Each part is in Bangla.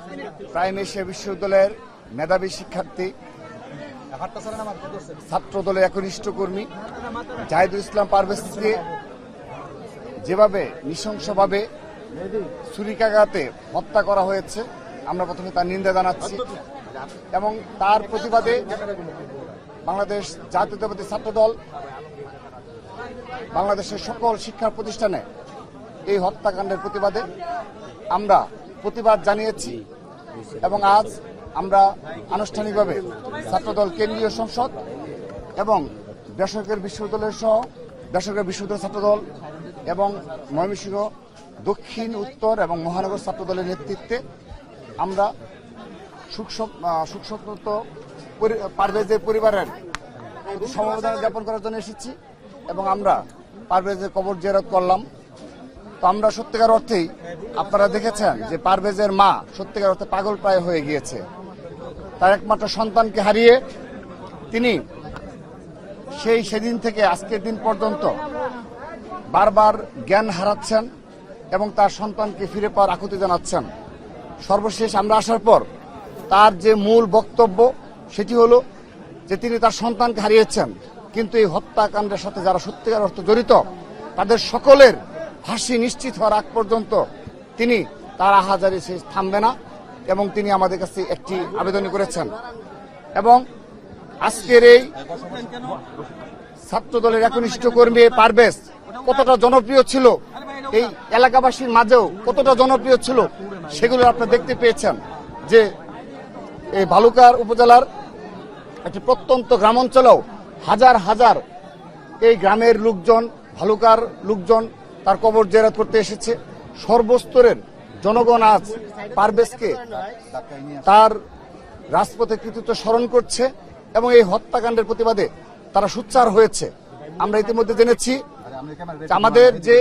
প্রাইম এশিয়া বিশ্ববিদ্যালয়ের মেধাবী শিক্ষার্থী, ছাত্র দলের একনিষ্ঠ কর্মী জাহিদুল ইসলাম পারভেজকে যেভাবে নৃশংসভাবে ছুরিকাঘাতে হত্যা করা হয়েছে, আমরা প্রথমে তার নিন্দা জানাচ্ছি এবং তার প্রতিবাদে বাংলাদেশ জাতীয়তাবাদী ছাত্রদল বাংলাদেশের সকল শিক্ষা প্রতিষ্ঠানে এই হত্যাকাণ্ডের প্রতিবাদে আমরা প্রতিবাদ জানিয়েছি এবং আজ আমরা আনুষ্ঠানিকভাবে ছাত্রদল কেন্দ্রীয় সংসদ এবং বেসরকারি বিশ্ববিদ্যালয় সহ বেসরকারি বিশ্ববিদ্যালয় ছাত্রদল এবং ময়মনসিংহ দক্ষিণ, উত্তর এবং মহানগর ছাত্রদলের নেতৃত্বে আমরা শোকসন্তপ্ত পারভেজের পরিবারের সমবেদনা জ্ঞাপন করার জন্য এসেছি এবং আমরা পারভেজের কবর জিয়ারত করলাম। তো আমরা সত্যিকার অর্থেই আপনারা দেখেছেন যে পারভেজের মা সত্যিকার অর্থে পাগল প্রায় হয়ে গিয়েছে। তার একমাত্র সন্তানকে হারিয়ে তিনি সেদিন থেকে আজকের দিন পর্যন্ত বারবার জ্ঞান হারাচ্ছেন এবং তার সন্তানকে ফিরে পাওয়ার আকুতি জানাচ্ছেন। সর্বশেষ আমরা আসার পর তার যে মূল বক্তব্য সেটি হলো যে তিনি তার সন্তানকে হারিয়েছেন, কিন্তু এই হত্যাকাণ্ডের সাথে যারা সত্যিকার অর্থে জড়িত তাদের সকলের ফাঁসি নিশ্চিত হওয়ার আগ পর্যন্ত তিনি তার আহাজারি শেষ থামবে না এবং তিনি আমাদের কাছে একটি আবেদন করেছেন। এবং আজকের এই ছাত্রদলের একনিষ্ঠ কর্মী পারভেজ কতটা জনপ্রিয় ছিল, এই এলাকাবাসীর মাঝেও কতটা জনপ্রিয় ছিল, সেগুলো আপনারা দেখতে পেয়েছেন যে এই ভালুকার উপজেলার একটি প্রত্যন্ত গ্রামাঞ্চলেও হাজার হাজার এই গ্রামের লোকজন, ভালুকার লোকজন তার কবর জিয়ারত করতে এসেছে। সর্বস্তরের জনগণ আজ পারভেজকে তার রাজপথে কৃতিত্ব স্মরণ করছে এবং এই হত্যাকাণ্ডের প্রতিবাদে তারা সোচ্চার হয়েছে। আমরা ইতিমধ্যে জেনেছি আমাদের যে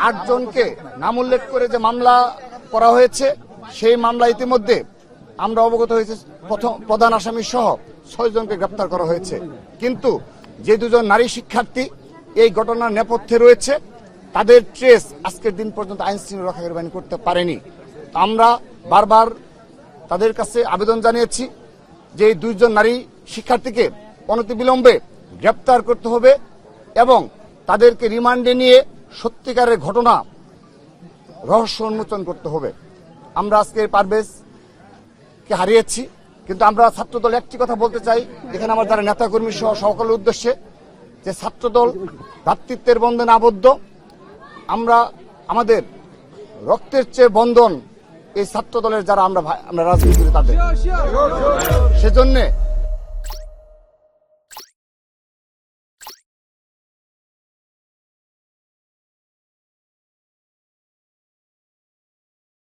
8 জনকে নাম উল্লেখ করে যে মামলা করা হয়েছে, সেই মামলা ইতিমধ্যে আমরা অবগত হয়েছে প্রধান আসামি সহ 6 জনকে গ্রেপ্তার করা হয়েছে। কিন্তু যে 2 জন নারী শিক্ষার্থী এই ঘটনার নেপথ্যে রয়েছে তাদের ট্রেস আজকের দিন পর্যন্ত আইন শৃঙ্খলা রক্ষাকারী বাহিনী করতে পারেনি। আমরা বারবার তাদের কাছে আবেদন জানিয়েছি যে এই 2 জন নারী শিক্ষার্থীকে অনতিবিলম্বে গ্রেপ্তার করতে হবে এবং তাদেরকে রিমান্ডে নিয়ে সত্যিকারের ঘটনা রহস্য উন্মোচন করতে হবে। আমরা আজকে পারভেজকে হারিয়েছি, কিন্তু আমরা ছাত্রদল একটি কথা বলতে চাই এখানে আমার যারা নেতাকর্মী সহ সকলের উদ্দেশ্যে, যে ছাত্রদল ভ্রাতৃত্বের বন্ধনে আবদ্ধ। আমরা আমাদের রক্তের চেয়ে বন্ধন এই ছাত্রদলের যারা আমরা রাজনীতি করি তাদের, সেজন্য